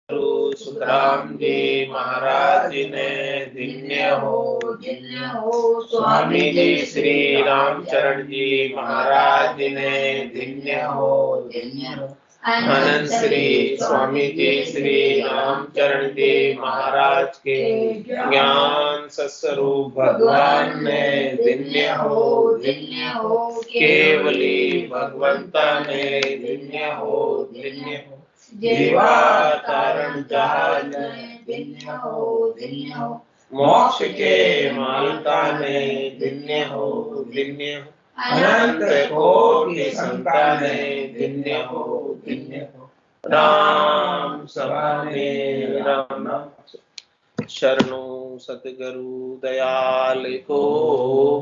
गुरु सुखराम जी महाराज ने धन्य हो। स्वामी जी श्री रामचरण जी महाराज ने धन्य हो। अनंत श्री स्वामी जी श्री रामचरण जी महाराज के ज्ञान सत्स्वरूप भगवान ने धन्य हो। केवली भगवंता ने धन्य हो। जीवा तारण जहाज धन्य हो। मोक्ष के मालका ने धन्य हो। अनंत कोटि संतान धन्य हो। राम सभाने राम शरणो सतगुरु दयाल को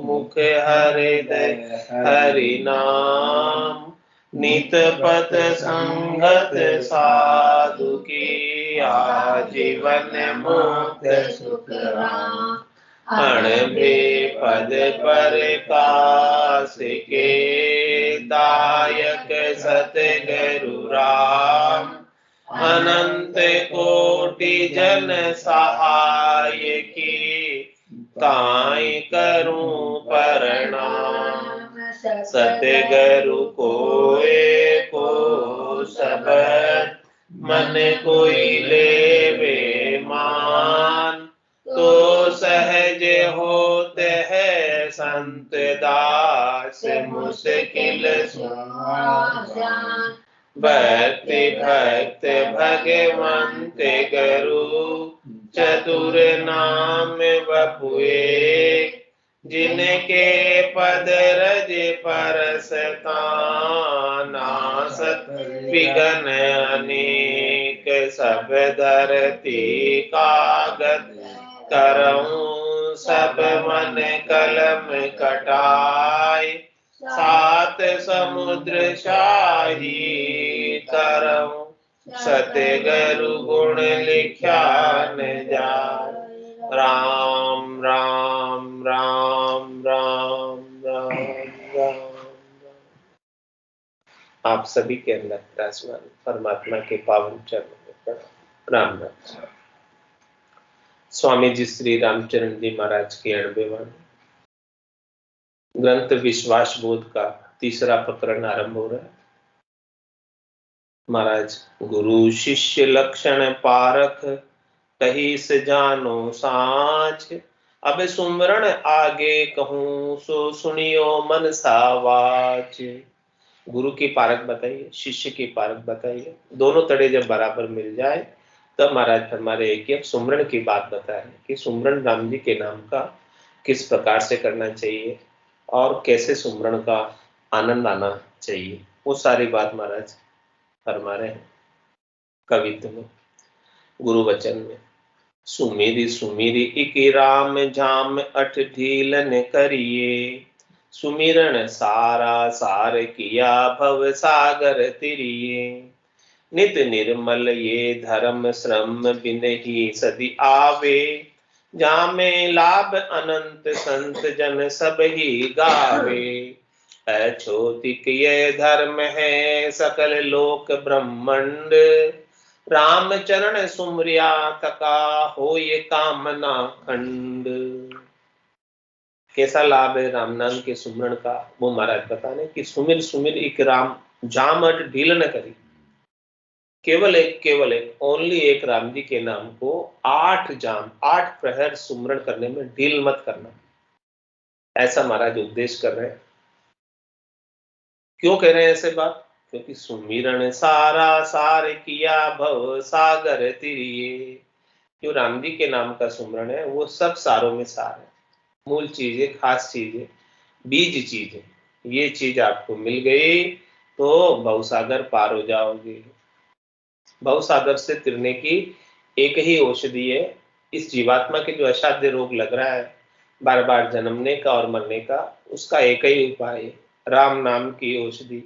मुख हृदय हरि नाम नित पथ संगत साधु की आजीवन मुक्त सुख राम अणबे पद पर कास के दायक सतगुरु राम अनंत कोटि जन सहाय की ताई करूं प्रणाम सतगुरु को सबद मन कोई लेवे मान तो सहज होते है संत दास मुश्किल सुजान भक्ति भक्त भगवंत गुरु चतुर नाम बपुए जिनके पद रज परसताना सत विघ्न अनेक सब धरती कागद करऊं सब मन कलम कटाई सात समुद्र शाही करऊं सतगुरु गुण लिख्या न जाए राम राम राम राम राम राम। आप सभी के अंदर विराजमान परमात्मा के पावन चरणों में प्रणाम। स्वामी जी श्री रामचरण जी महाराज के 90वां ग्रंथ विश्वास बोध का तीसरा प्रकरण आरंभ हो रहा है। महाराज गुरु शिष्य लक्षण पारख कही से जानो साच अब सुमरण आगे कहूं सो सुनियो मन सावाच। गुरु की पारख बताइए, शिष्य की पारख बताइए। दोनों तड़े जब बराबर मिल जाए तब महाराज हमारे एक सुमरण की बात बताए कि सुमरण राम जी के नाम का किस प्रकार से करना चाहिए और कैसे सुमरण का आनंद आना चाहिए। वो सारी बात महाराज फरमा रहे हैं कवित्व में, गुरु वचन में। सुमिरी सुमिरी इक राम जाम अठ ढीलन करिए सुमिरन सारा सार किया भव सागर तिरिए नित निर्मल ये धर्म श्रम बिन ही सदी आवे जामे लाभ अनंत संत जन सब ही गावे अछोतिक ये धर्म है सकल लोक ब्रह्मंड राम चरण सुमरिया तका हो ये कामना खंड। कैसा लाभ है राम नाम के सुमरण का, वो महाराज बताने कि सुमिर सुमिर एक राम जाम अट ढील न करी। केवल एक ओनली एक राम जी के नाम को 8 जाम 8 प्रहर सुमरण करने में ढील मत करना, ऐसा महाराज उपदेश कर रहे हैं। क्यों कह रहे हैं ऐसे बात? क्योंकि सुमिरन सारा सार किया भव सागर तिरिए। जो राम जी के नाम का सुमरण है वो सब सारों में सार है, मूल चीज है, खास चीज है, बीज चीज है। ये चीज आपको मिल गई तो भवसागर पार हो जाओगे। भवसागर से तिरने की एक ही औषधि है। इस जीवात्मा के जो असाध्य रोग लग रहा है बार बार जन्मने का और मरने का, उसका एक ही उपाय है, राम नाम की औषधि।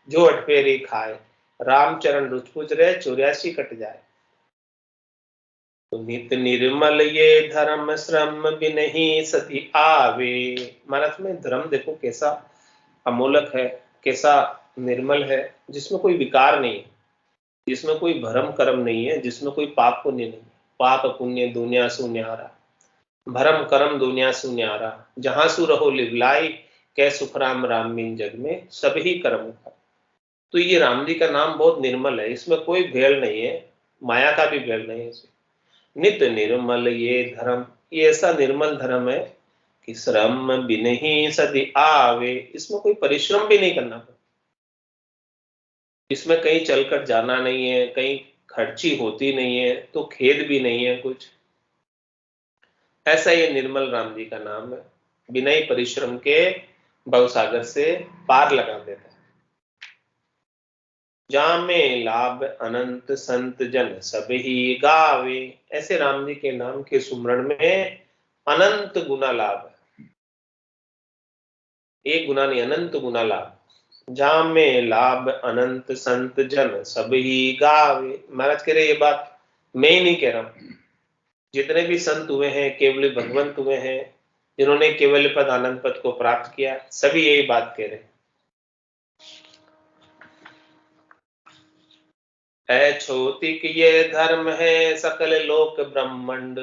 जो अठपेरी खाए राम चरण रुचपुच रहे 84 कट जाए। तो नित निर्मल ये धर्म श्रम बिन ही सती आवे। महाराज में धर्म देखो कैसा अमोलक है, कैसा निर्मल है, जिसमें कोई विकार नहीं। जिसमें कोई भरम कर्म नहीं है, जिसमें कोई पाप पुण्य नहीं है। पाप पुण्य दुनिया सु न्यारा, भरम कर्म दुनिया सु न्यारा, जहां सु रहो लिवलाई, कै सुख राम राम बिन जग में सभी कर्म का। तो ये राम जी का नाम बहुत निर्मल है, इसमें कोई भेल नहीं है, माया का भी भेल नहीं है इसमें। नित्य निर्मल ये धर्म, ये ऐसा निर्मल धर्म है कि श्रम बिन ही सदी आवे, इसमें कोई परिश्रम भी नहीं करना पड़ता, इसमें कहीं चलकर जाना नहीं है, कहीं खर्ची होती नहीं है, तो खेद भी नहीं है कुछ। ऐसा ये निर्मल राम जी का नाम है, बिना ही परिश्रम के भवसागर से पार लगा देता है। जामे लाभ अनंत संत जन सब ही गावे, ऐसे राम जी के नाम के सुमरण में अनंत गुना लाभ है, एक गुना नहीं, अनंत गुना लाभ। जामे लाभ अनंत संत जन सब ही गावे, महाराज कह रहे ये बात मैं ही नहीं कह रहा हूं, जितने भी संत हुए हैं, केवल भगवंत हुए हैं, जिन्होंने केवल पद आनंद पद को प्राप्त किया, सभी यही बात कह रहे हैं। छोतिक ये धर्म है सकल लोक ब्रह्मंड,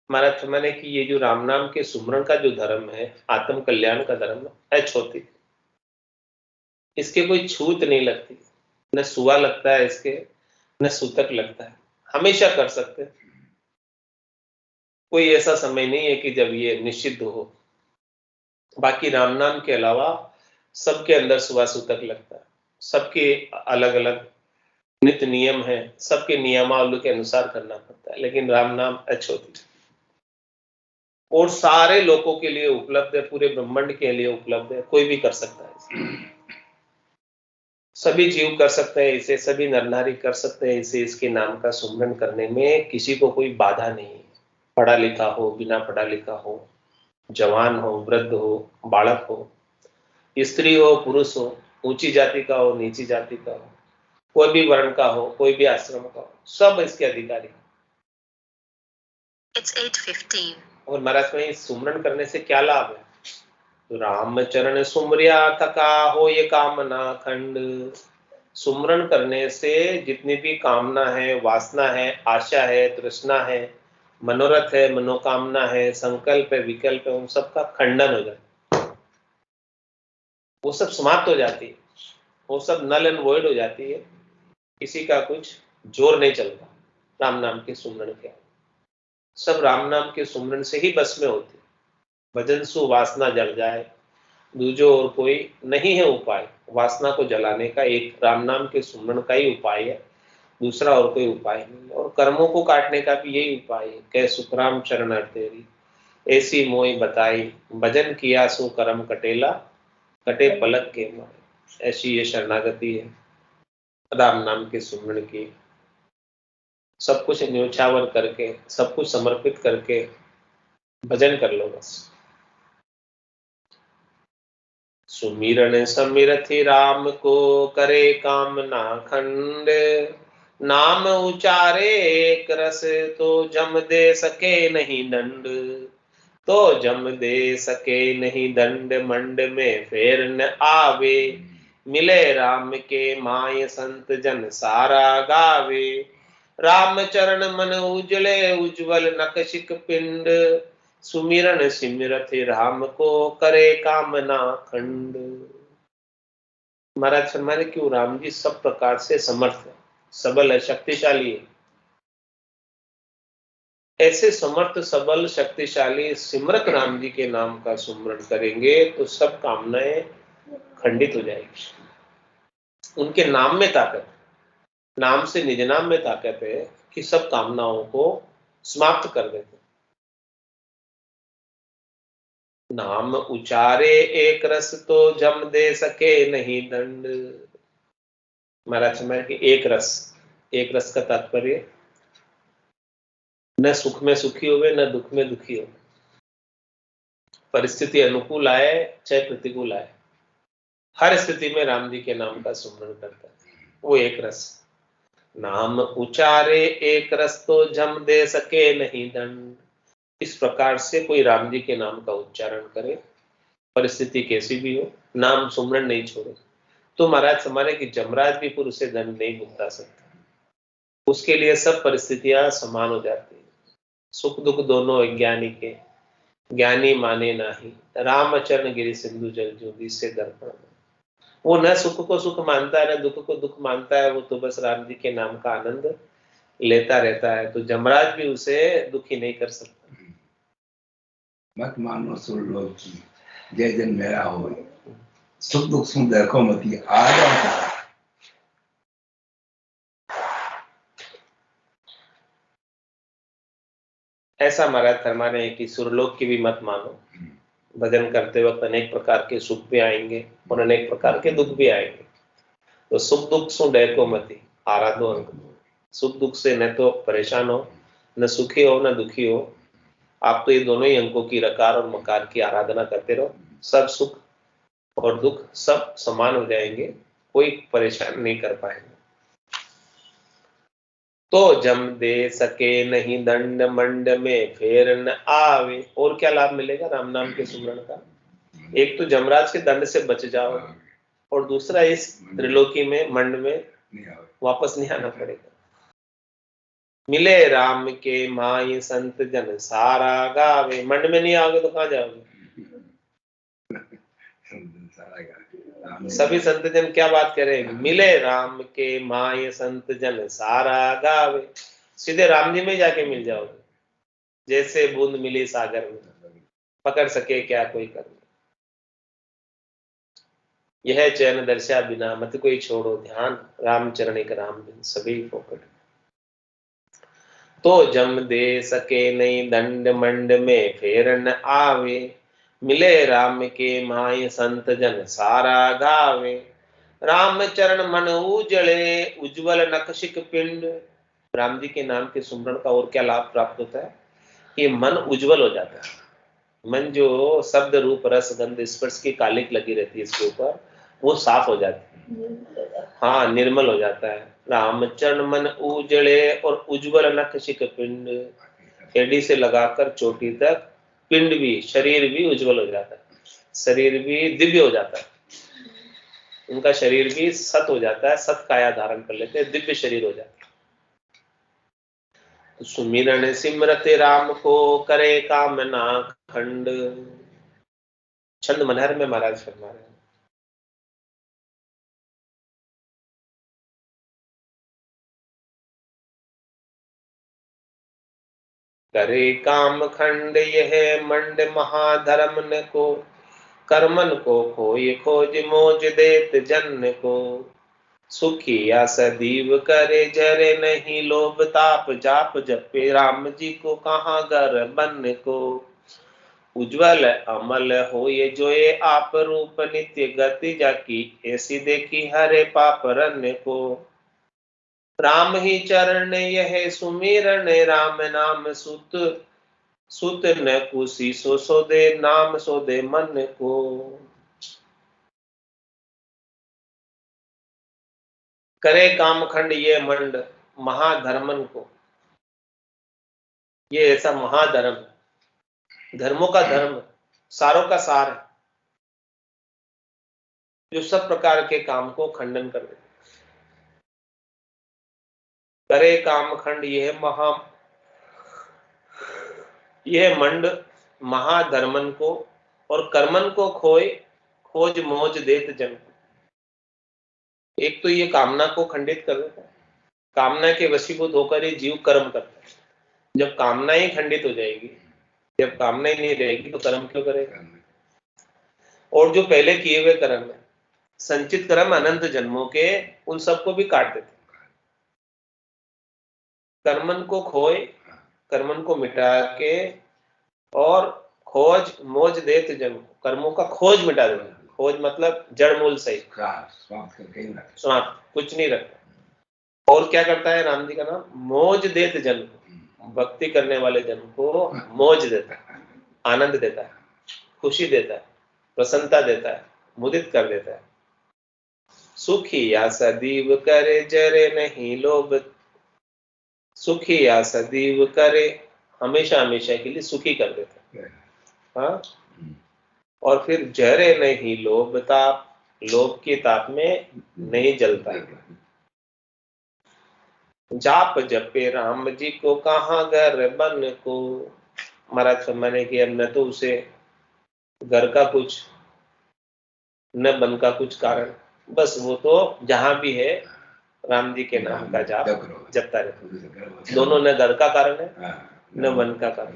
महाराज मैंने कि ये जो राम नाम के सुमरण का जो धर्म है, आत्म कल्याण का धर्म है छोतिक, इसके कोई छूत नहीं लगती, न सुआ लगता है इसके, न सूतक लगता है, हमेशा कर सकते हैं। कोई ऐसा समय नहीं है कि जब ये निषिद्ध हो। बाकी राम नाम के अलावा सबके अंदर सुआ सूतक लगता है, सबके अलग अलग नित्य नियम है, सबके नियमावली के अनुसार करना पड़ता है, लेकिन राम नाम अछूत और सारे लोगों के लिए उपलब्ध है, पूरे ब्रह्मांड के लिए उपलब्ध है, कोई भी कर सकता है, सभी जीव कर सकते हैं इसे, सभी नर नारी कर सकते हैं इसे। इसके नाम का सुमरन करने में किसी को कोई बाधा नहीं है, पढ़ा लिखा हो, बिना पढ़ा लिखा हो, जवान हो, वृद्ध हो, बालक हो, स्त्री हो, पुरुष हो, ऊंची जाति का हो, नीची जाति का हो, कोई भी वर्ण का हो, कोई भी आश्रम का हो, सब इसके अधिकारी। It's 8:15। और महाराज में सुमरन करने से क्या लाभ है? तो राम चरण सुमरिया थका हो ये कामना खंड, सुमरन करने से जितनी भी कामना है, वासना है, आशा है, तृष्णा है, मनोरथ है, मनोकामना है, संकल्प है, विकल्प है, उन सबका खंडन हो जाता है, वो सब समाप्त हो जाती है, वो सब नल एंड वॉइड हो जाती है, किसी का कुछ जोर नहीं चलता। राम नाम के सुमरन के सब राम नाम के सुमरन से ही बस में होती, भजन सु वासना जल जाए, दूजो और कोई नहीं है उपाय। वासना को जलाने का एक राम नाम के सुमरन का ही उपाय है, दूसरा और कोई उपाय नहीं। और कर्मों को काटने का भी यही उपाय है, कै सुखराम चरण तेरी ऐसी मोई बताई, भजन किया सो कर्म कटेला, कटे पलक के मारे। ऐसी ये शरणागति है राम नाम के सुमरन की, सब कुछ न्योछावर करके, सब कुछ समर्पित करके भजन कर लो बस। सुमिरन समिरथि राम को करे कामना खंड, नाम उचारे एक रस तो जम दे सके नहीं दंड, तो जम दे सके नहीं दंड मंड में फेर न आवे, मिले राम के माय संत जन सारा गावे, राम चरण मन उजले उज्जवल नखशिक पिंड, सुमिरन सिमरति राम को करे कामना खंड। महाराज फरमाने क्यों राम जी सब प्रकार से समर्थ है, सबल है, शक्तिशाली है। ऐसे समर्थ सबल शक्तिशाली सिमरत राम जी के नाम का सुमरण करेंगे तो सब कामनाएं खंडित हो जाएगी। उनके नाम में ताकत, नाम से निज नाम में ताकत है कि सब कामनाओं को समाप्त कर देते। नाम उचारे एक रस तो जम दे सके नहीं दंड। महाराज समय कि एक रस, एक रस का तात्पर्य न सुख में सुखी होवे न दुख में दुखी हो, परिस्थिति अनुकूल आए चाहे प्रतिकूल आए, हर स्थिति में राम जी के नाम का सुमरण करता है, वो एक रस। नाम उचारे एक रस तो जम दे सके नहीं दंड। इस प्रकार से कोई राम जी के नाम का उच्चारण करे, परिस्थिति कैसी भी हो, नाम सुमरण नहीं छोड़े। तो महाराज समाने कि जमराज भी पुरुष से दंड नहीं भुगता सकता, उसके लिए सब परिस्थितियां समान हो जाती है। सुख दुख दोनों अज्ञानी के, ज्ञानी माने नाही, रामचरण गिरि सिंधु जल ज्योति से दर्पण। वो न सुख को सुख मानता है, न दुख को दुख मानता है, वो तो बस राम जी के नाम का आनंद लेता रहता है। तो जमराज भी उसे दुखी नहीं कर सकता। मत मानो सुरलोक की, जय जन मेरा हो, सुख दुख सुन देखो मती, आ जाओ। ऐसा महाराज फरमा रहे हैं कि सुरलोक की भी मत मानो। भजन करते वक्त अनेक प्रकार के सुख भी आएंगे और अनेक प्रकार के दुख भी आएंगे। तो सुख दुख सु डैको मती, आराधो अंक। सुख दुख से न तो परेशान हो, न सुखी हो, न दुखी हो। आप तो ये दोनों ही अंकों की रकार और मकार की आराधना करते रहो, सब सुख और दुख सब समान हो जाएंगे, कोई परेशान नहीं कर पाएंगे। तो जम दे सके नहीं दंड मंड में फेर न आवे। और क्या लाभ मिलेगा राम नाम के सुमरण का? एक तो जमराज के दंड से बच जाओ, और दूसरा इस त्रिलोकी में मंड में वापस नहीं आना पड़ेगा। मिले राम के माई संत जन सारा गावे। मंड में नहीं आओगे तो कहां जाओगे? सभी संत जन क्या बात करेंगे? मिले राम के माय संत जन सारा गावे। सीधे राम जी में जाके मिल जाओगे, जैसे बूंद मिली सागर में, पकड़ सके क्या कोई कर। यह चैन दर्शा बिना मत कोई छोड़ो ध्यान, रामचरण एक राम बिन सभी फोकट। तो जम दे सके नहीं दंड मंड में फेर न आवे। मिले राम के माय संत जन सारा गावे। राम चरण मन उजले उज्जवल नखशिक पिंड। राम जी के नाम के सुमरण का और क्या लाभ प्राप्त होता है? कि मन उज्जवल हो जाता है। मन जो शब्द रूप रस गंध स्पर्श की कालिक लगी रहती है इसके ऊपर, वो साफ हो जाती है, हाँ निर्मल हो जाता है। रामचरण मन उजले और उज्जवल नखशिक पिंड। एडी से लगाकर चोटी तक पिंड भी, शरीर भी उज्जवल हो जाता है, शरीर भी दिव्य हो जाता है। उनका शरीर भी सत हो जाता है, सत काया धारण कर लेते हैं, दिव्य शरीर हो जाता है। तो सुमिरन सिमरत राम को करे कामना खंड। छंद मनहर में महाराज फरमा रहे हैं, करे काम खंड यह मंड महाधर्म न को। कर्मन को खोय खोज मोज देत जन को। सुखिया सदीव करे जरे नहीं लोभ ताप जाप जपे राम जी को कहाँ गर बन को। उज्जवल अमल हो ये जोए आप रूप नित्य गति जाकी। ऐसी देखी हरे पाप रन को। राम ही चरण यह सुमिरन राम नाम सुत। सुत न कुसी सो दे नाम सो दे मन को। करे कामखंड ये मंड महाधर्मन को। ये ऐसा महाधर्म, धर्मों का धर्म, सारों का सार है, जो सब प्रकार के काम को खंडन कर दे। करे कामखंड यह मंड महाधर्मन को। और कर्मन को खोए खोज मोज देत जन को। एक तो ये कामना को खंडित कर देता है, कामना के वशीभूत होकर ही जीव कर्म करता है। जब कामना ही खंडित हो जाएगी, जब कामना ही नहीं रहेगी तो कर्म क्यों करेगा? और जो पहले किए हुए कर्म है, संचित कर्म अनंत जन्मों के, उन सबको भी काट देते। कर्मन को खोए, कर्मन को मिटा के, और खोज मोज देत जन को, कर्मों का खोज मिटा देता। खोज मतलब जड़ मूल सहित, समाप्त, कुछ नहीं रखता। और क्या करता है राम जी का नाम? मोज देत जन को, भक्ति करने वाले जन को मोज देता है, आनंद देता है, खुशी देता है, प्रसन्नता देता है, मुदित कर देता है। सुखी या सदीव करे जरे नहीं लोभ। सुखी या सदीव करे, हमेशा हमेशा के लिए सुखी कर देता है, हाँ। और फिर जरे नहीं लोभ ताप, लोभ की ताप में नहीं जलता है। जाप जपे राम जी को कहाँ घर बन को। महाराज फरमाने की अब न तो उसे घर का कुछ न बन का कुछ कारण, बस वो तो जहां भी है राम जी के नाम का जाप जपता रहता। दोनों न घर का कारण है न वन का कारण।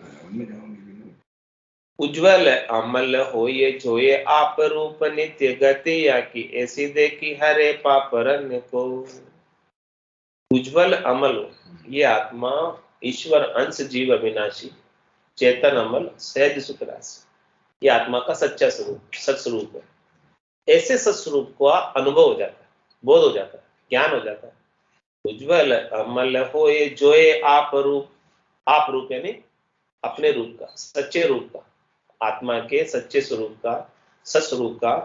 उज्जवल अमल हो ये जोये आप रूप नित्य गति या की ऐसी देखी हरे पापरन को। उज्जवल अमल हो ये आत्मा ईश्वर अंश जीव अविनाशी चेतन अमल सहज सुख राशि, ये आत्मा का सच्चा स्वरूप सत्स्वरूप है। ऐसे सत्स्वरूप का अनुभव हो जाता है, बोध हो जाता है, ज्ञान हो जाता है। उज्जवल अमल हो ये जोए आप रूप यानी अपने रूप का, सच्चे रूप का, आत्मा के सच्चे स्वरूप का, सत्स्वरूप का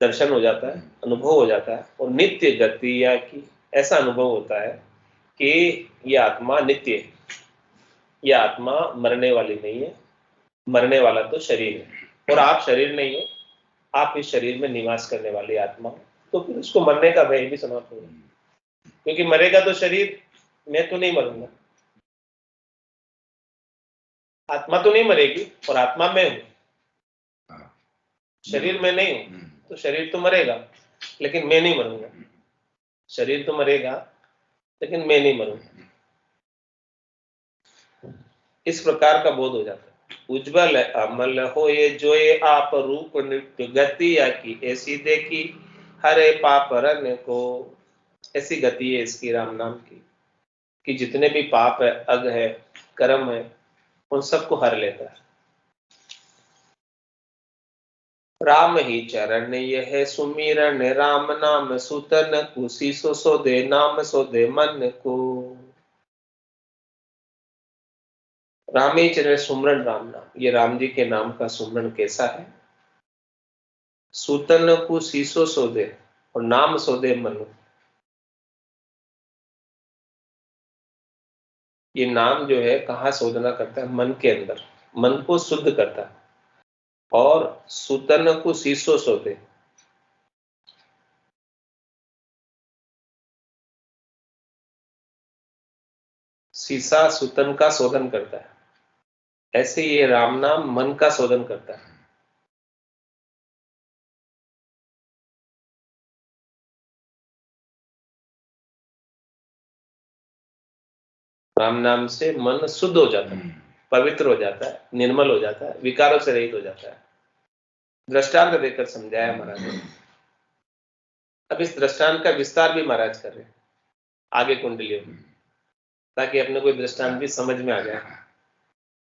दर्शन हो जाता है, अनुभव हो जाता है। और नित्य गति या की ऐसा अनुभव होता है कि ये आत्मा नित्य है, ये आत्मा मरने वाली नहीं है, मरने वाला तो शरीर है और आप शरीर नहीं हो, आप इस शरीर में निवास करने वाली आत्मा, तो फिर उसको मरने का भय भी समाप्त होगा, क्योंकि मरेगा तो शरीर, मैं तो नहीं मरूंगा, आत्मा तो नहीं मरेगी और आत्मा मैं हूं, शरीर में नहीं हूं, तो शरीर तो मरेगा लेकिन मैं नहीं मरूंगा, शरीर तो मरेगा लेकिन मैं नहीं मरूंगा। इस प्रकार का बोध हो जाता है। उज्जवल अमल हो ये जो ये आप रूप नित्य गति या की ऐसी देखी हरे पापरन को। ऐसी गति है इसकी राम नाम की कि जितने भी पाप है, अग है, कर्म है, उन सबको हर लेता है। राम ही चरण यह सुमिरन राम नाम सुतन कुशी सो दे नाम सो दे मन को। राम ही चरण सुमरन राम नाम, ये राम जी के नाम का सुमरन कैसा है। सुतन को शीशो सोदे और नाम सोदे मन, ये नाम जो है कहाँ शोधना करता है, मन के अंदर, मन को शुद्ध करता है। और सुतन को शीशो सोदे, शीशा सुतन का शोधन करता है, ऐसे ये राम नाम मन का शोधन करता है। राम नाम से मन शुद्ध हो जाता है, पवित्र हो जाता है, निर्मल हो जाता है, विकारों से रहित हो जाता है। दृष्टांत देकर समझाया महाराज ने। अब इस दृष्टांत का विस्तार भी महाराज कर रहे हैं आगे कुंडलियों में, ताकि अपने कोई दृष्टांत भी समझ में आ जाए।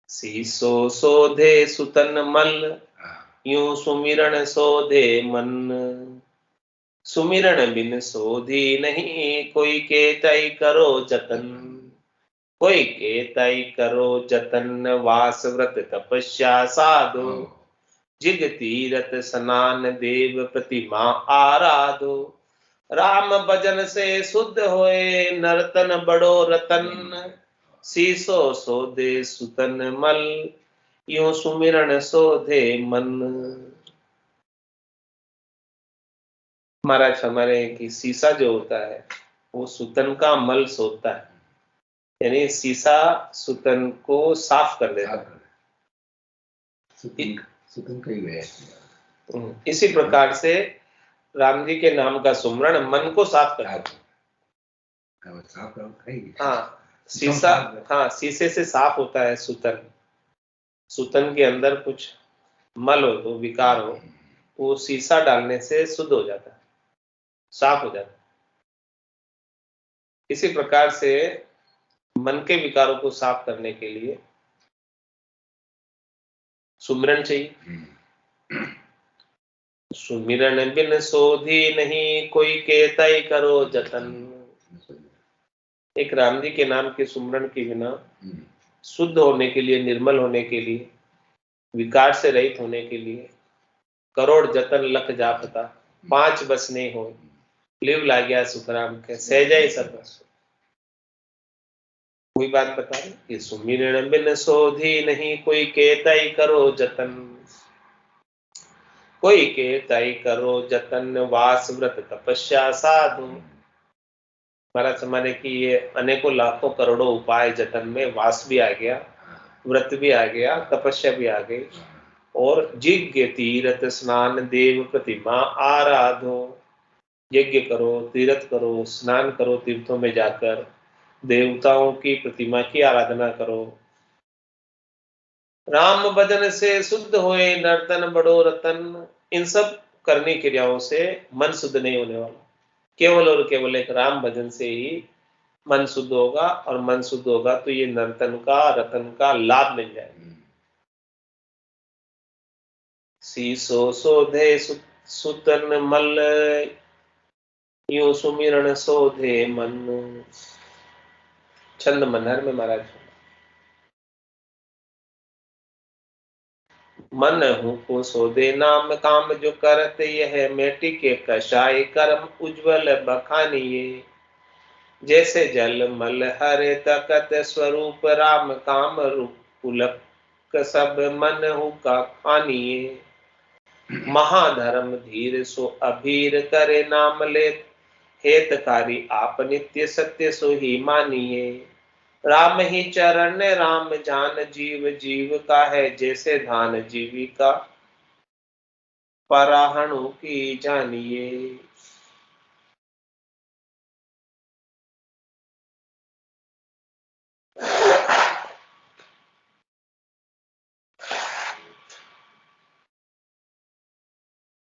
शीशो शोधे सुतन मल यूं सुमिरन शोधे मन, सुमिरन बिन शोधी नहीं कोई के तय करो जतन, कोई के तय करो जतन वास व्रत तपस्या साधो, जिग तीरथ स्नान देव प्रतिमा आराधो, राम भजन से शुद्ध होए नर्तन बड़ो रतन, शीशो सोधे सुतन मल यूं सुमिरन शोधे मन। महाराज हमारे कि शीशा जो होता है वो सुतन का मल सोधता है, यानी शीशा सुतन को साफ कर देता है। सुतन का ही है। इसी प्रकार से राम जी के नाम का सुमरण मन को साफ करता है। हाँ शीशा, हाँ शीशे से साफ होता है सुतन, सुतन के अंदर कुछ मल हो तो विकार हो, वो शीशा डालने से शुद्ध हो जाता है, साफ हो जाता है। इसी प्रकार से मन के विकारों को साफ करने के लिए सुमिरन चाहिए। सुमिरन बिन सोधी नहीं कोई के तय करो जतन, एक राम जी के नाम के सुमिरन के बिना शुद्ध होने के लिए, निर्मल होने के लिए, विकार से रहित होने के लिए करोड़ जतन लख जापता, 5 बस नहीं हो लिव ला गया सुखराम के सहजा ही सब। कोई बात बता रहे कि सुमिरन बिन सोधी नहीं कोई के तय करो जतन, कोई के तय करो जतन वास व्रत तपस्या साधु। महाराज हमारे कि ये अनेकों लाखों करोड़ों उपाय जतन में वास भी आ गया, व्रत भी आ गया, तपस्या भी आ गई। और यज्ञ तीर्थ स्नान देव प्रतिमा आराधो। यज्ञ करो, तीर्थ करो, स्नान करो तीर्थों में जाकर, देवताओं की प्रतिमा की आराधना करो। राम भजन से शुद्ध होए नर्तन बड़ो रतन। इन सब करनी क्रियाओं से मन शुद्ध नहीं होने वाला, केवल और केवल एक राम भजन से ही मन शुद्ध होगा, और मन शुद्ध होगा तो ये नर्तन का, रतन का लाभ मिल जाएगा। सीसो सोधे सुतन मल, यूं सुमिरन सोधे मन। छंद मनहर में महाराज, मन हूँ को सोधे नाम काम जो करत यह मेटी के कषाय कर्म उज्ज्वल बखानिए। जैसे जल मल हरे तकत स्वरूप राम काम रूप पुलक सब मन हूँ का खानिए। महाधर्म धीर सो अभीर करे नाम लेत, हेतकारी आप नित्य सत्य सो ही मानिए। राम ही चरण राम जान जीव जीव का है, जैसे धान जीविका पराहणु की जानिए।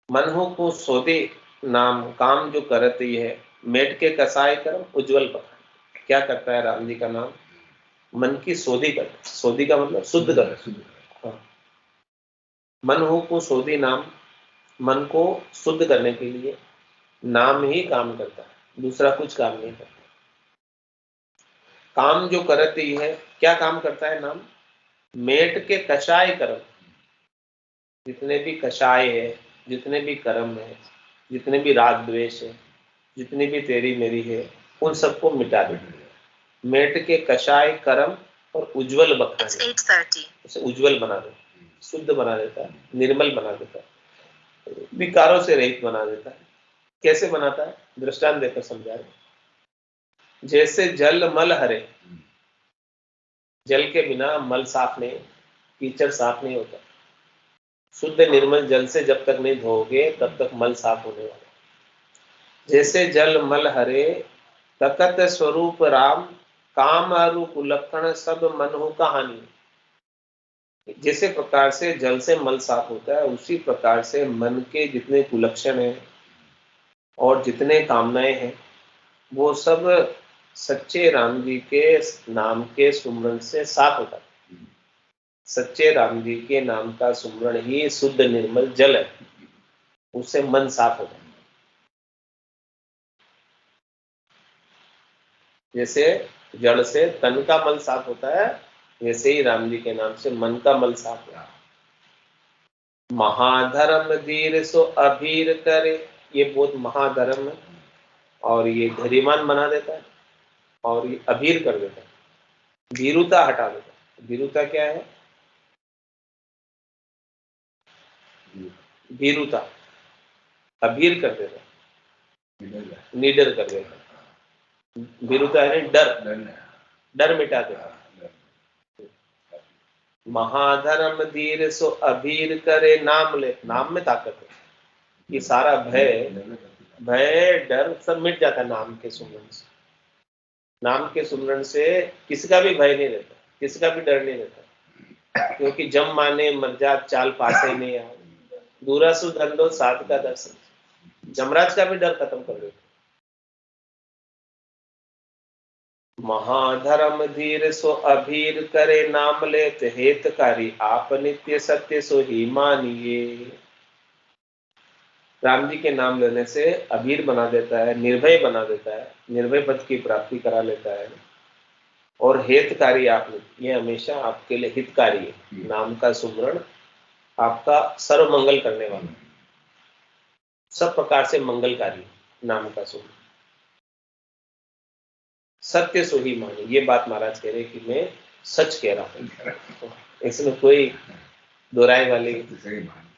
मनहु को सोदे नाम काम जो करती है, मेट के कसाय कर्म उज्जवल पखान। क्या करता है राम जी का नाम? मन की सोधी करता है। सोधी का मतलब शुद्ध करता है। मन हो को सोधी नाम, मन को शुद्ध करने के लिए नाम ही काम करता है, दूसरा कुछ काम नहीं करता। काम जो करती है, क्या काम करता है नाम? मेट के कषाय कर्म, जितने भी कषाय है, जितने भी कर्म है, जितने भी राग द्वेष है, जितनी भी तेरी मेरी है, उन सबको मिटा देता है। मेट के कषाय कर्म और उज्जवल बखान, उसे उज्जवल बना देता है, शुद्ध बना देता है, निर्मल बना देता है, विकारों से रहित बना देता है। कैसे बनाता है? दृष्टांत देकर समझा रहे। जैसे जल मल हरे, जल के बिना मल साफ नहीं, कीचड़ साफ नहीं होता। शुद्ध निर्मल जल से जब तक नहीं धोगे तब तक मल साफ होने वाला। जैसे जल मल हरे तकत स्वरूप राम, काम रूप लक्षण सब मनहु कहानी। जैसे प्रकार से जल से मल साफ होता है, उसी प्रकार से मन के जितने कुलक्षण हैं और जितने कामनाएं हैं, वो सब सच्चे राम जी के नाम के सुमरन से साफ होता है। सच्चे राम जी के नाम का सुमरण ही शुद्ध निर्मल जल है, उससे मन साफ होता है। जैसे जड़ से तन का मल साफ होता है, वैसे ही राम जी के नाम से मन का मल साफ होता है। महाधर्म धीर सो अभीर करे, ये बहुत महाधर्म है और ये धैर्यमान बना देता है और ये अभीर कर देता है, भीरुता हटा देता है। भीरुता क्या है? भीरुता, अभीर कर देता है, निडर कर देता है। भीरुता है डर, डर मिटा देता है। महाधर्म धीर सो अभीर करे नाम ले, नाम में ताकत है। ये सारा भय डर सब मिट जाता है नाम के सुमरन से। नाम के सुमरन से किसी का भी भय नहीं रहता, किसी का भी डर नहीं रहता, क्योंकि जम माने मर्जात चाल पासे नहीं आ, दूरा सु धंधो साध का दर्शन, जमराज का भी डर खत्म कर देता। महाधर्म धीर सो अभीर करे नाम लेत, हेतकारी आप नित्य सत्य सो ही मानिए। राम जी के नाम लेने से अभीर बना देता है, निर्भय बना देता है, निर्भय पद की प्राप्ति करा लेता है। और हितकारी आप, ये हमेशा आपके लिए हितकारी है। नाम का सुमरण आपका सर्व मंगल करने वाला, सब प्रकार से मंगलकारी नाम का सुमरण। सत्य सो ही माने, ये बात महाराज कह रहे कि मैं सच कह रहा हूँ, इसमें कोई दोहराई वाली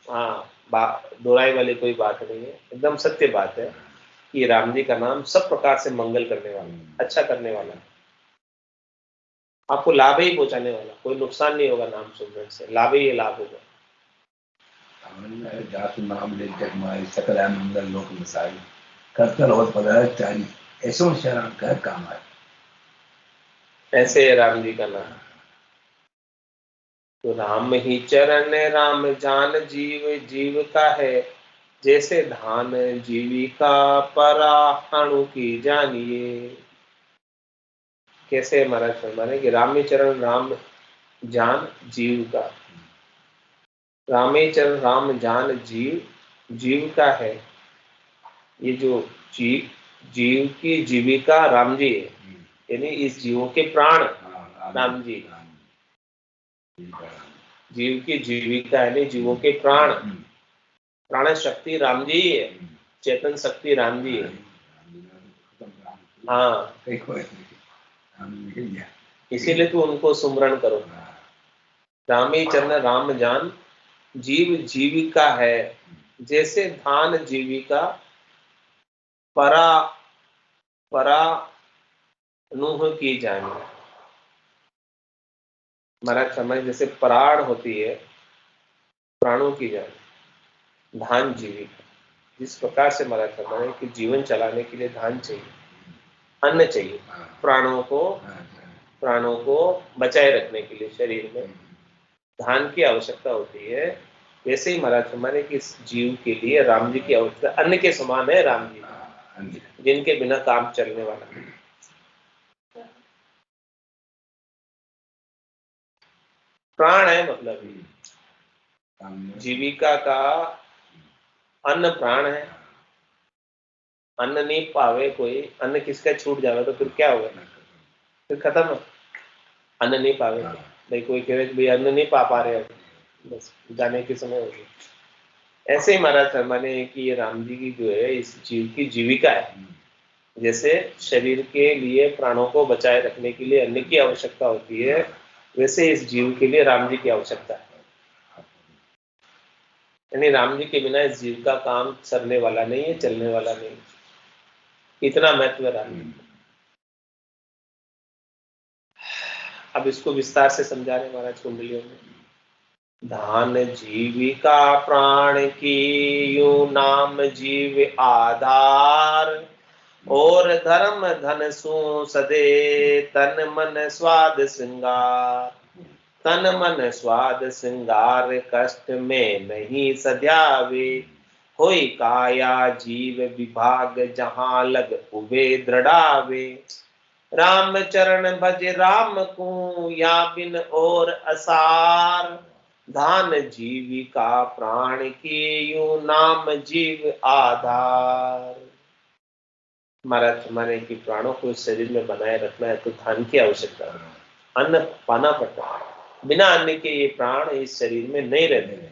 हाँ दोहराई वाली कोई बात नहीं है, एकदम सत्य बात है कि राम जी का नाम सब प्रकार से मंगल करने वाला, अच्छा करने वाला है, आपको लाभ ही पहुंचाने वाला, कोई नुकसान नहीं होगा नाम सुनने से, लाभ ही लाभ होगा। जातु नाम ले जग माई सकल मंगल लोक मिसाई करतल और पदार्थ चारी ऐसो शरण कर काम आए। ऐसे है राम जी का नाम। तो राम ही चरण राम जान जीव जीव का है, जैसे धान जीविका पराहणु की जानिए। कैसे महाराज फरमाने कि राम ही चरण राम जान जीव का, राम ही चरण राम जान जीव जीव का है। ये जो जीव की जीविका राम जी है, यानी इस जीवों के प्राण राम जी, जीव की जीविका यानी जीवों के प्राण, प्राण शक्ति राम जी है, चेतन शक्ति राम जी है। हाँ, इसीलिए तू उनको सुमरण करो। राम ही चरण राम जान जीव जीविका है, जैसे धान जीविका परा नूह की जानी। महाराज समय जैसे प्राण होती है, प्राणों की जानी, धान जीविका, जिस प्रकार से महाराज समय कि जीवन चलाने के लिए धान चाहिए, अन्न चाहिए, प्राणों को बचाए रखने के लिए शरीर में धान की आवश्यकता होती है। वैसे ही महाराज हमारे कि जीव के लिए राम जी की आवश्यकता अन्न के समान है। राम जी जिनके बिना काम चलने वाला है। प्राण है, मतलब जीविका का अन्न प्राण है। अन्न नहीं पावे कोई, अन्न किसका छूट जावे तो फिर क्या होगा, फिर खत्म है। अन्न नहीं पावे भाई, कोई कहे भाई अन्न नहीं पा रहे, बस जाने के समय होगी। ऐसे ही महाराज फरमाने कि ये राम जी की जो है इस जीव की जीविका है। जैसे शरीर के लिए प्राणों को बचाए रखने के लिए अन्न की आवश्यकता होती है, वैसे इस जीव के लिए राम जी की आवश्यकता है। यानी राम जी के बिना इस जीव का काम सरने वाला नहीं है, चलने वाला नहीं। इतना महत्व है राम जी। अब इसको विस्तार से समझा रहे महाराज कुंडलियों में। धान जीविका प्राण की यूं नाम जीव आधार, और धर्म धन सु सदे तन मन स्वाद श्रृंगार। तन मन स्वाद श्रृंगार कष्ट में नहीं सध्यावे, होई काया जीव विभाग जहां लग उबे दृढ़ावे। राम चरण भज राम को या बिन और असार, धान जीविका प्राण की यूं नाम जीव आधार। महाराज हमारे की प्राणों को इस शरीर में बनाए रखना है तो धान की आवश्यकता है, अन्न पाना पड़ता है। बिना अन्न के ये प्राण इस शरीर में नहीं रहते।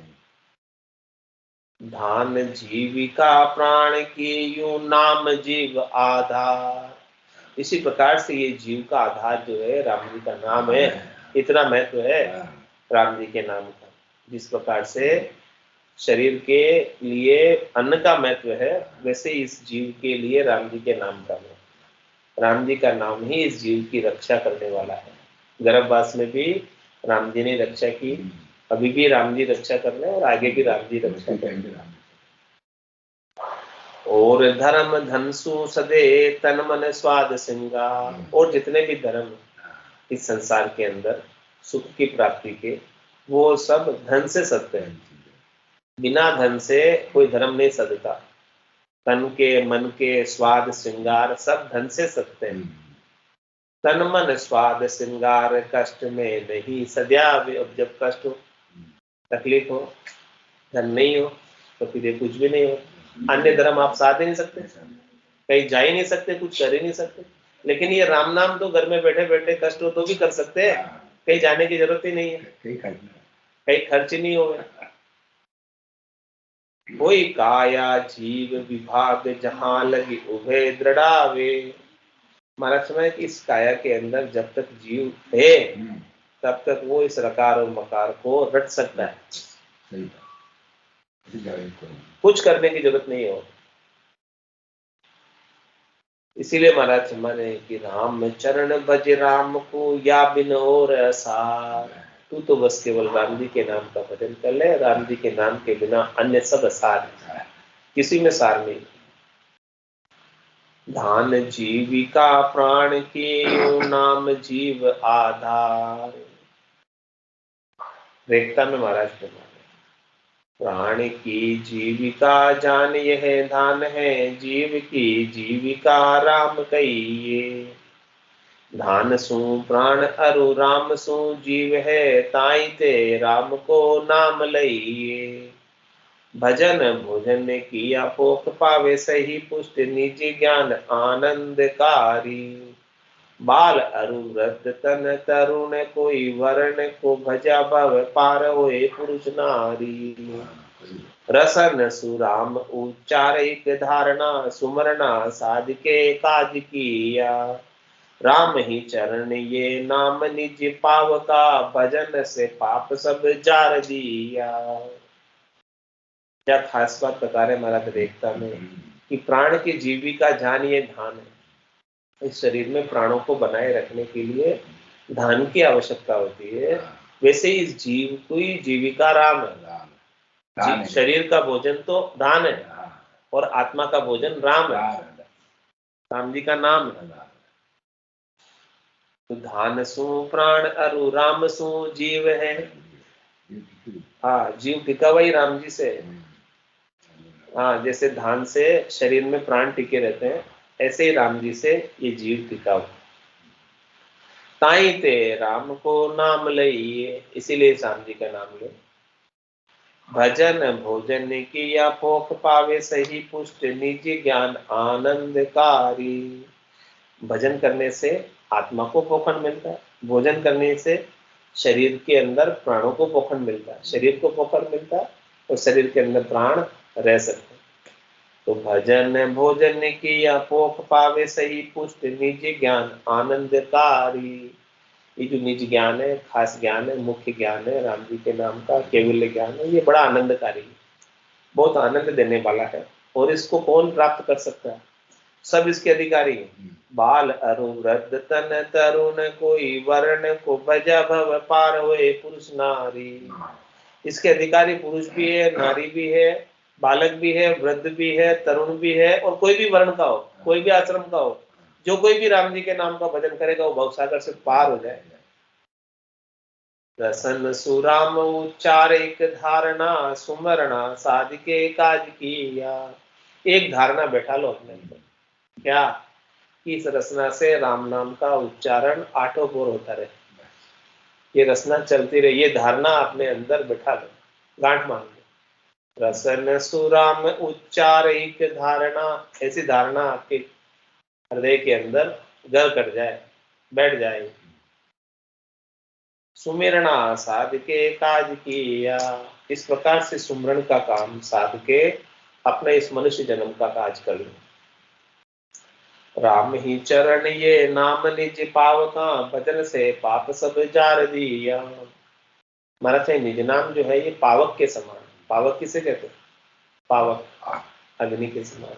धान जीविका प्राण की यूं नाम जीव आधार। इसी प्रकार से ये जीव का आधार जो है राम जी का नाम है। इतना महत्व है राम जी के नाम का। जिस प्रकार से शरीर के लिए अन्न का महत्व है, वैसे इस जीव के लिए राम जी के नाम का महत्व। राम जी का नाम ही इस जीव की रक्षा करने वाला है। गर्भवास में भी राम जी ने रक्षा की, अभी भी राम जी रक्षा कर रहे हैं और आगे भी राम जी रक्षा करेंगे। और धर्म धनसु सदे तन मन स्वाद श्रृंगार। और जितने भी धर्म इस संसार के अंदर सुख की प्राप्ति के, वो सब धन से सदते हैं। बिना धन से कोई धर्म नहीं सदता। तन के मन के स्वाद श्रृंगार सब धन से सदते हैं। तन मन स्वाद श्रृंगार कष्ट में नहीं सद्यावे। अब जब कष्ट हो, तकलीफ हो, धन नहीं हो, तो फिर ये कुछ भी नहीं हो। अन्य धर्म आप साध ही नहीं सकते, कहीं जा ही नहीं सकते, कुछ कर ही नहीं सकते। लेकिन ये राम नाम तो घर में बैठे बैठे कष्ट हो तो भी कर सकते हैं, कहीं जाने की जरूरत ही नहीं है, कहीं खर्च नहीं होगा। कोई काया जीव विभाग जहां लगी उभय दृढ़ावे। हमारा समय कि इस काया के अंदर जब तक जीव है तब तक वो इस रकार और मकार को रट सकता है। कुछ करने की जरूरत नहीं हो। इसीलिए महाराज माने कि राम चरण भज राम को या बिन और सार। तू तो बस केवल राम जी के नाम का भजन कर ले, राम जी के नाम के बिना अन्य सब सार, किसी में सार नहीं। धान जीविका प्राण के नाम जीव आधार। रेखता में महाराज के प्राण की जीविका जान यह धान है, जीव की जीविका राम कहिए। धान सु प्राण अरु राम सु जीव है, ताई ते राम को नाम लइए। भजन भोजन किया पोख पावे, सही पुष्ट निज ज्ञान आनंदकारी। बाल अरु वृद्ध तन तरुण, कोई वर्ण को भजा भव पार होए पुरुष नारी। रसन सुराम उच्चारिक धारणा, सुमरना साधिके काज किया। राम ही चरण ये नाम निज पावका, भजन से पाप सब जार दिया। क्या खास बात बता रहे महाराज रेखता में कि प्राण की जीविका जान ये धान है। इस शरीर में प्राणों को बनाए रखने के लिए धान की आवश्यकता होती है, वैसे इस जीव की जीविका राम है। शरीर का भोजन तो धान है और आत्मा का भोजन राम है, राम जी का नाम है। तो धान सु प्राण अरु राम सु जीव है। हाँ, जीव टिका वही राम जी से। हाँ, जैसे धान से शरीर में प्राण टिके रहते हैं, ऐसे ही राम जी से ये जीव टिका हुआ। ताई ते राम को नाम लइए, इसीलिए राम जी का नाम लो। भजन भोजन किया पोख पावे, सही पुष्ट निज ज्ञान आनंदकारी। भजन करने से आत्मा को पोषण मिलता है, भोजन करने से शरीर के अंदर प्राणों को पोषण मिलता है, शरीर को पोषण मिलता है और शरीर के अंदर प्राण रह सकते हैं। तो भजन भोजन किया पोख पावे, सही पुष्ट निज ज्ञान आनंदकारी। ये जो निज ज्ञान है, खास ज्ञान है, मुख्य ज्ञान है राम जी के नाम का, केवल ज्ञान है, ये बड़ा आनंदकारी है, बहुत आनंद देने वाला है। और इसको कौन प्राप्त कर सकता है? सब इसके अधिकारी हैं। बाल अरु वृद्ध तन तरुण, कोई वर्ण को भजा भव पार होए पुरुष नारी। इसके अधिकारी पुरुष भी है, नारी भी है, बालक भी है, वृद्ध भी है, तरुण भी है, और कोई भी वर्ण का हो, कोई भी आश्रम का हो, जो कोई भी राम जी के नाम का भजन करेगा वो भवसागर से पार हो जाएगा। रसन सुराम उच्चार एक धारणा, सुमरणा साधिके काज किया। एक धारणा बैठा लो अपने अंदर, क्या कि इस रसना से राम नाम का उच्चारण आठों बोर होता रहे, ये रसना चलती रहे, ये धारणा अपने अंदर बैठा लो, गांठ मान लो। रसन सुराम उच्चार एक धारणा, ऐसी धारणा आपके हृदय के अंदर घर कर जाए, बैठ जाए। सुमिरना साध के काज किया, इस प्रकार से सुमरण का काम साध के अपने इस मनुष्य जन्म का काज कर लो। राम ही चरण ये नाम निज पावका, भजन से पाप सब जार दिया। महाराज निज नाम जो है ये पावक के समान। पावक किसे कहते हैं? पावक अग्नि के समान है,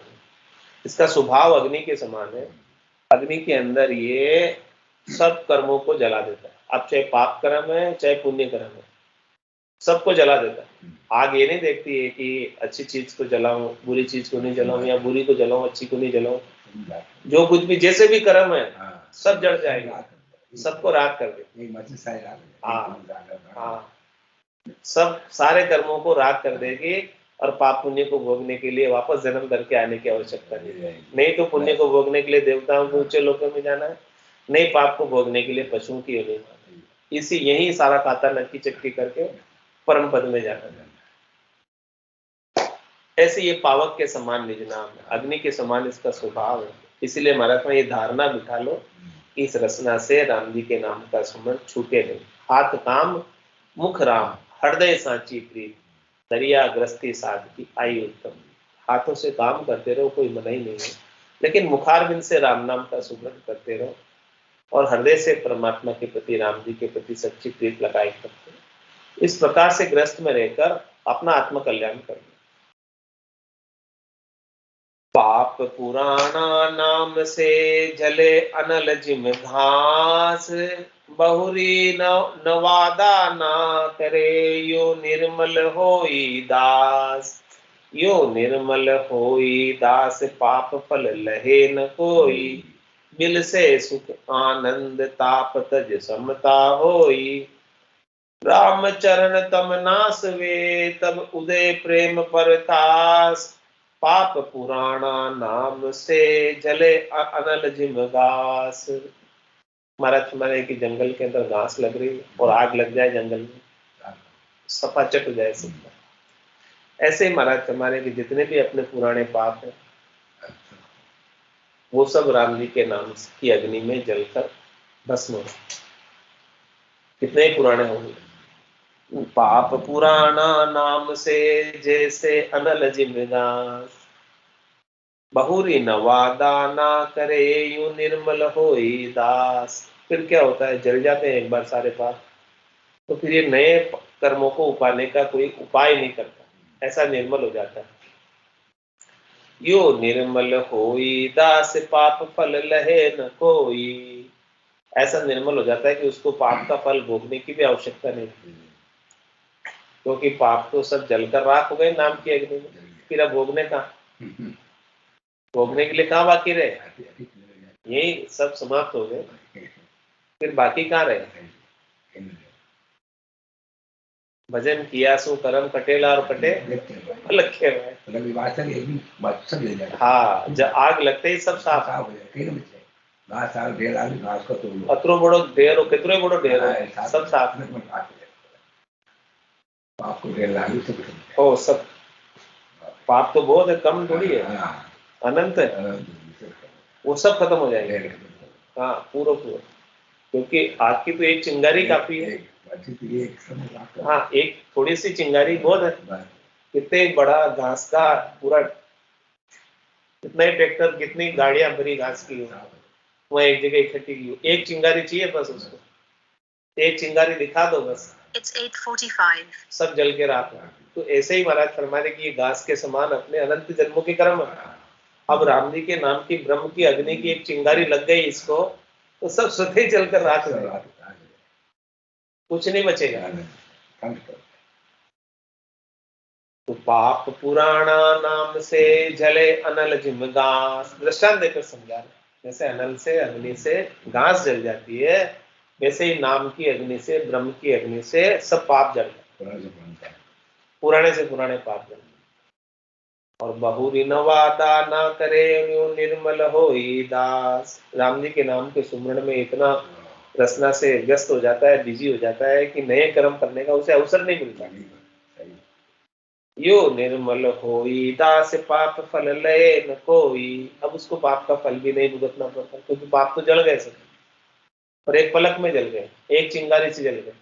इसका स्वभाव अग्नि के समान है। अग्नि के अंदर ये सब कर्मों को जला देता है। अब चाहे पाप कर्म है चाहे पुण्य कर्म है, सबको जला देता है। आग ये नहीं देखती है कि अच्छी चीज को जलाऊं, बुरी चीज को नहीं जलाऊं, या बुरी को जलाऊं, अच्छी को नहीं जलाऊं। जो कुछ भी जैसे भी कर्म है सब जड़ जाएगा, सबको राख कर दे। हाँ, सब सारे कर्मों को राख कर देगी और पाप पुण्य को भोगने के लिए वापस जन्म करके आने की आवश्यकता नहीं तो पुण्य को भोगने के लिए देवताओं को ऊंचे लोकों में जाना है, नहीं पाप को भोगने के लिए पशुओं की होनी है। इसी यही सारा खाता नक्की चक्की करके परम पद में जाना। ऐसे ये पावक के समान निज नाम है, अग्नि के समान इसका स्वभाव है। इसीलिए महाराज में ये धारणा बिठा लो, इस रचना से राम जी के नाम का सुमरण छूटे नहीं। हाथ काम मुख राम, हृदय सांची प्रीत, दरिया ग्रस्ती साध की आई उत्तम। हाथों से काम करते रहो, कोई मना ही नहीं है, लेकिन मुखारबिंद से राम नाम का सुमरण करते रहो और हृदय से परमात्मा के प्रति, राम जी के प्रति सच्ची प्रीत लगाए करते रहो। इस प्रकार से ग्रस्त में रहकर अपना आत्म कल्याण करो। पाप पुराना नाम से जले अनल जिम घास, बहुरी नवादा ना करे यो निर्मल होई दास। यो निर्मल होई दास पाप फल लहे न कोई, बिल से सुख आनंद ताप तज समता होई। राम चरण तम नास वे तब उदय प्रेम परतास, पाप पुराना नाम से जले अनल जिम घास। महाराज हमारे की जंगल के अंदर घास लग रही है और आग लग जाए जंगल में, सफा चट हो जाए सबका। ऐसे ही महाराज हमारे के जितने भी अपने पुराने पाप हैं वो सब राम जी के नाम की अग्नि में जलकर भस्म हो। कितने ही पुराने होंगे। पाप पुराना नाम से जैसे अनल जिमदास, बहुरी नवादा ना करे यू निर्मल होई दास। फिर क्या होता है, जल जाते हैं एक बार सारे पाप, तो फिर ये नए कर्मों को उपाने का कोई उपाय नहीं करता, ऐसा निर्मल हो जाता है। यो निर्मल होई दास पाप फल लहे न कोई, ऐसा निर्मल हो जाता है कि उसको पाप का फल भोगने की भी आवश्यकता नहीं, क्योंकि पाप तो सब जलकर राख हो गए नाम की अग्नि में। फिर अब भोगने का, भोगने के लिए कहाँ बाकी रहे, यही सब समाप्त हो गए, फिर बाकी कहाँ रहे। भजन किया सो करम कटेला और कटे लखे हुए। हाँ, जब आग लगते ही सब साफ हो जाए। घास आग ढेर आगे घास को तोड़ लो, अतरो बड़ो ढेर हो कितने बड़ो ढेर हो सब साफ पाप को ढेर लागे सब हो। सब पाप तो बहुत है, कम थोड़ी है, अनंत है, वो सब खत्म हो जाएंगे। हाँ पूरा पूरा, क्योंकि आग की तो एक चिंगारी काफी है। हाँ एक थोड़ी सी चिंगारी बहुत है। कितने बड़ा घास का पूरा, कितने ट्रैक्टर कितनी गाड़ियां भरी घास की हो, वह एक जगह इकट्ठी की हो, एक चिंगारी चाहिए बस उसको, एक चिंगारी दिखा दो बस, It's 8:45. सब जल के राख। तो ऐसे ही महाराज फरमाने की घास के समान अपने अनंत जन्मों के कर्म। अब राम जी के नाम की ब्रह्म की अग्नि की एक चिंगारी लग गई इसको, तो सब स्वतः ही जलकर राख हो जाएगा, कुछ नहीं बचेगा। तो पाप पुराना नाम से जले अनल जिम घास, दृष्टांत देकर समझा रहे, जैसे अनल से अग्नि से घास जल जाती है, वैसे ही नाम की अग्नि से ब्रह्म की अग्नि से सब पाप जल जाते, पुराने से पुराने पाप जल। और बहुरी नवादा ना करे निर्मल होई दास, राम जी के नाम के सुमरण में इतना रसना से व्यस्त हो जाता है, बिजी हो जाता है कि नए कर्म करने का उसे अवसर नहीं मिलता। यो निर्मल होई दास पाप फल लय न कोई, अब उसको पाप का फल भी नहीं भुगतना पड़ता, क्योंकि पाप तो जल गए सब, और एक पलक में जल गए, एक चिंगारी से जल गए।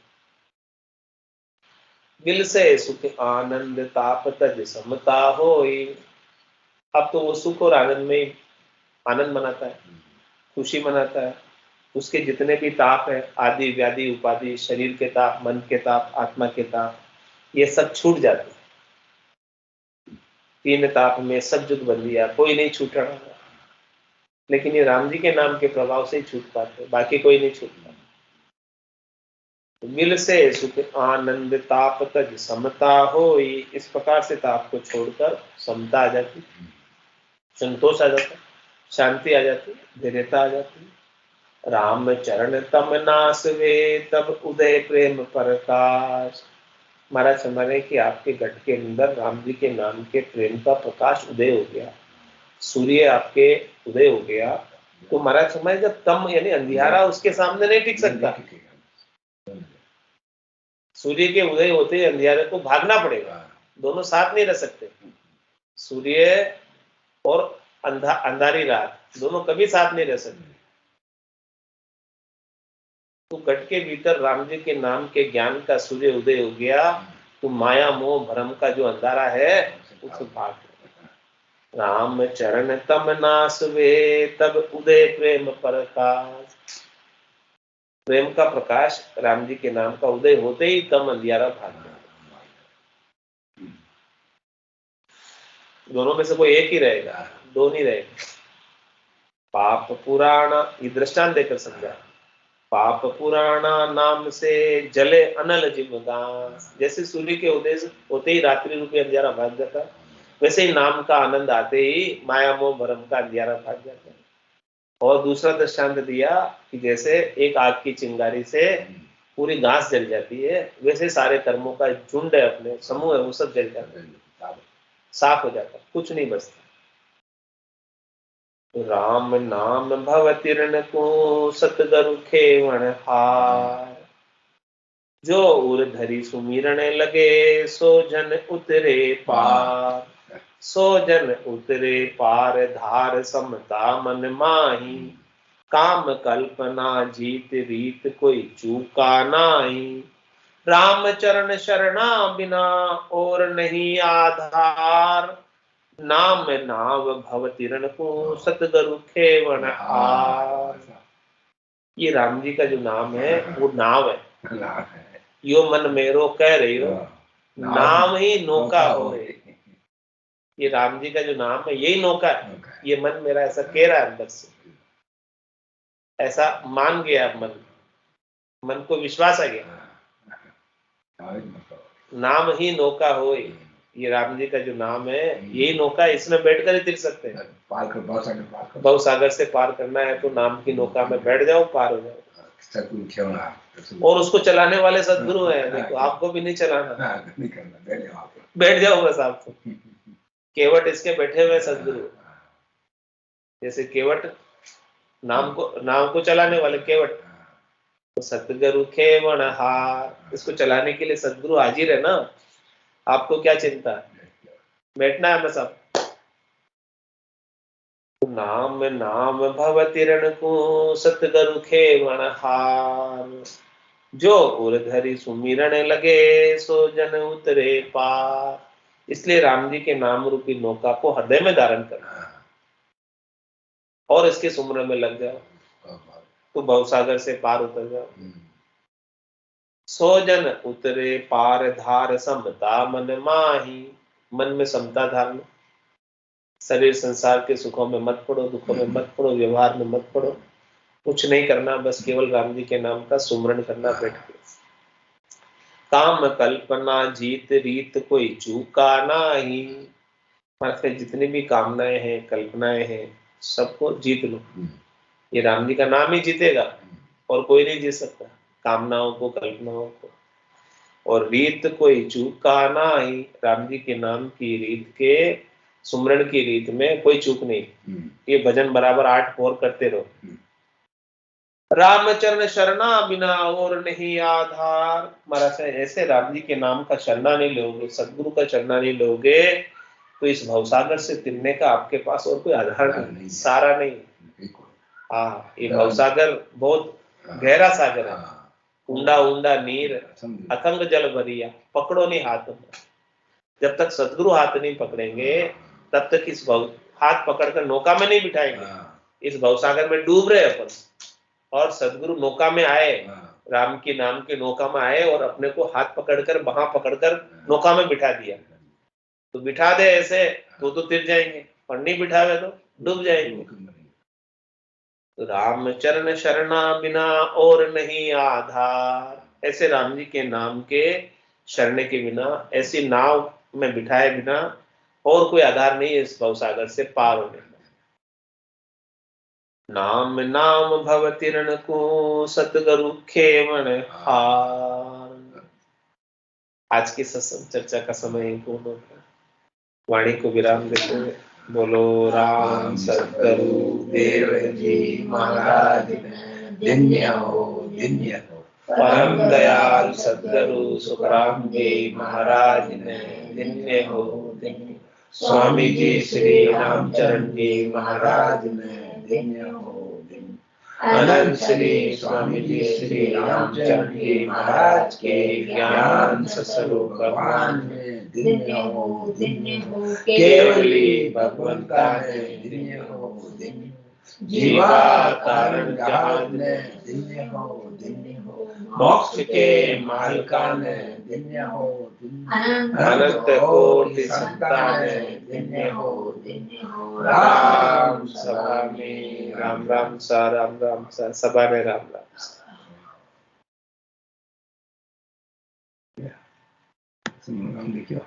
दिल से सुख आनंद ताप तज समता होई, अब तो वो सुख और आनंद में आनंद मनाता है, खुशी मनाता है। उसके जितने भी ताप है, आदि व्याधि उपाधि, शरीर के ताप, मन के ताप, आत्मा के ताप, ये सब छूट जाते हैं। तीन ताप में सब जुग बंदिया, कोई नहीं छूट रहा, लेकिन ये राम जी के नाम के प्रभाव से ही छूट पाते, बाकी कोई नहीं छूटता। मिल से सुख आनंद ताप तज समता होई, इस प्रकार से ताप को छोड़कर समता आ जाती, संतोष आ जाता, शांति आ जाती, धैर्यता आ जाती। राम चरण तम नास वे तब उदय प्रेम प्रकाश, महाराज हमारे कि आपके घट के अंदर राम जी के नाम के प्रेम का प्रकाश उदय हो गया, सूर्य आपके उदय हो गया। तो महाराज हमारे जब तम यानी अंधियारा उसके सामने नहीं टिक सकता, सूर्य के उदय होते ही अंधियारे को भागना पड़ेगा, दोनों साथ नहीं रह सकते। सूर्य और अंधारी रात दोनों कभी साथ नहीं रह सकते। तो घट के भीतर राम जी के नाम के ज्ञान का सूर्य उदय हो गया, तो माया मोह भ्रम का जो अंधारा है उसे भाग। राम चरण तम नास वे तब उदय प्रेम प्रकाश, प्रेम का प्रकाश राम जी के नाम का उदय होते ही तम अंधियारा भाग गया। दोनों में से कोई एक ही रहेगा, दो नहीं रहेगा। पाप पुराना, ये दृष्टांत देकर समझा। पाप पुराना नाम से जले अनल जिमगान। जैसे सूर्य के उदय होते ही रात्रि रूपी अंधियारा भाग जाता, वैसे ही नाम का आनंद आते ही माया मोह भ्रम का अंधियारा भाग जाता है। और दूसरा दृष्टांत दिया कि जैसे एक आग की चिंगारी से पूरी घास जल जाती है, वैसे सारे कर्मों का झुंड है, अपने समूह है, वो सब जल जाता है, साफ हो जाता है, कुछ नहीं बचता। राम नाम भव तिरण को सतगरु खेवण हार। जो उर धरी सुमिरन लगे सो जन उतरे पार। सो जन उतरे पार धार समता मन माही। काम कल्पना जीत रीत कोई चूका नाही। राम चरण शरणा बिना और नहीं आधार। नाम नाव भव तिरण को सतगरु खेवण हार। ये राम जी का जो नाम है वो नाव है। यो मन मेरो कह रही हो, नाम ही नौका हो। ये राम जी का जो नाम है यही नौका है। ये मन मेरा ऐसा कह रहा है अंदर से, ऐसा मान गया मन को विश्वास आ गया, नाम ही नौका हो। ये राम जी का जो नाम है यही नौका है, इसमें बैठकर ही तिर सकते हैं। भव सागर से पार करना है तो नाम की नौका में बैठ जाओ, पार हो जाओ। और उसको चलाने वाले सदगुरु हैं, देखो आपको भी नहीं चलाना, बैठ जाओ बस आपको। केवट इसके बैठे हुए सदगुरु, जैसे केवट नाम को चलाने वाले केवट, तो सतगुरु खेवण हार, इसको चलाने के लिए सदगुरु हाजिर है ना। आपको क्या चिंता है, बैठना है बस आप। नाम नाम भव तिरण को सतगुरु खेवण हार। जो उर धरी सुमिरन लगे सो जन उतरे पार। इसलिए राम जी के नाम रूपी नौका को हृदय में धारण करना और इसके सुमिरन में लग जाओ तो भवसागर से पार उतर जाओ। सो जन उतरे पार धार समता मन माही। मन में समता धारण, शरीर संसार के सुखों में मत पड़ो, दुखों में मत पड़ो, व्यवहार में मत पड़ो, कुछ नहीं करना, बस केवल राम जी के नाम का सुमरण करना बैठ के। काम कल्पना जीत रीत कोई चूका नाही। मतलब जितनी भी कामनाएं हैं, कल्पनाएं हैं, सबको जीत लो। ये राम जी का नाम ही जीतेगा और कोई नहीं जीत सकता कामनाओं को, कल्पनाओं को। और रीत कोई चूका नाही। राम जी के नाम की रीत के, सुमरण की रीत में कोई चूक नहीं। ये भजन बराबर 8 4 करते रहो। रामचरण शरणा बिना और नहीं आधार। महाराज ऐसे राम जी के नाम का शरणा नहीं लोगे, सदगुरु का शरणा नहीं लोगे, तो इस भवसागर से तिरने का आपके पास और कोई आधार नहीं, सारा नहीं। हाँ, ये भवसागर बहुत गहरा सागर है, ऊंडा ऊंडा नीर अथंग जल भरिया, पकड़ो नहीं हाथ में। जब तक सदगुरु हाथ नहीं पकड़ेंगे तब तक इस हाथ पकड़कर नौका में नहीं बिठाएंगे। इस भवसागर में डूब रहे अपन, और सदगुरु नौका में आए, राम के नाम के नौका में आए और अपने को हाथ पकड़कर, वहां पकड़कर नौका में बिठा दिया। तो बिठा दे ऐसे तो तिर जाएंगे, और नहीं बिठावे तो डूब जाएंगे। तो राम चरण शरणा बिना और नहीं आधार। ऐसे राम जी के नाम के शरण के बिना, ऐसी नाव में बिठाए बिना और कोई आधार नहीं है इस भवसागर से पार होने का। नाम नाम भव तिरण को सतगुरु खेवण हार। आज की सत्संग चर्चा का समय पूर्ण होता है। वाणी को विराम देते हुए बोलो राम सतगुरु देव जी महाराज धन्य हो, धन्य हो। परम दयाल सतगुरु सुखराम जी महाराज ने धन्य हो, धन्य। स्वामी जी श्री रामचरण जी महाराज ने धन्य हो, धन्य। अनंत श्री स्वामी जी श्री रामचरण जी महाराज के ज्ञान स्वरूप भगवान ने धन्य हो, धन्य हो। केवली भगवंता ने धन्य हो, धन्य। जीवा कारण जहाज ने धन्य हो, धन्य हो। मोक्ष के मालिकान धन्य हो अनंत कोटि संतान धन्य हो राम सभा में राम राम सा सभा में राम राम सुनो हम देखियो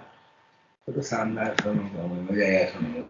तो शानदार सुनो मजा आया सुनो।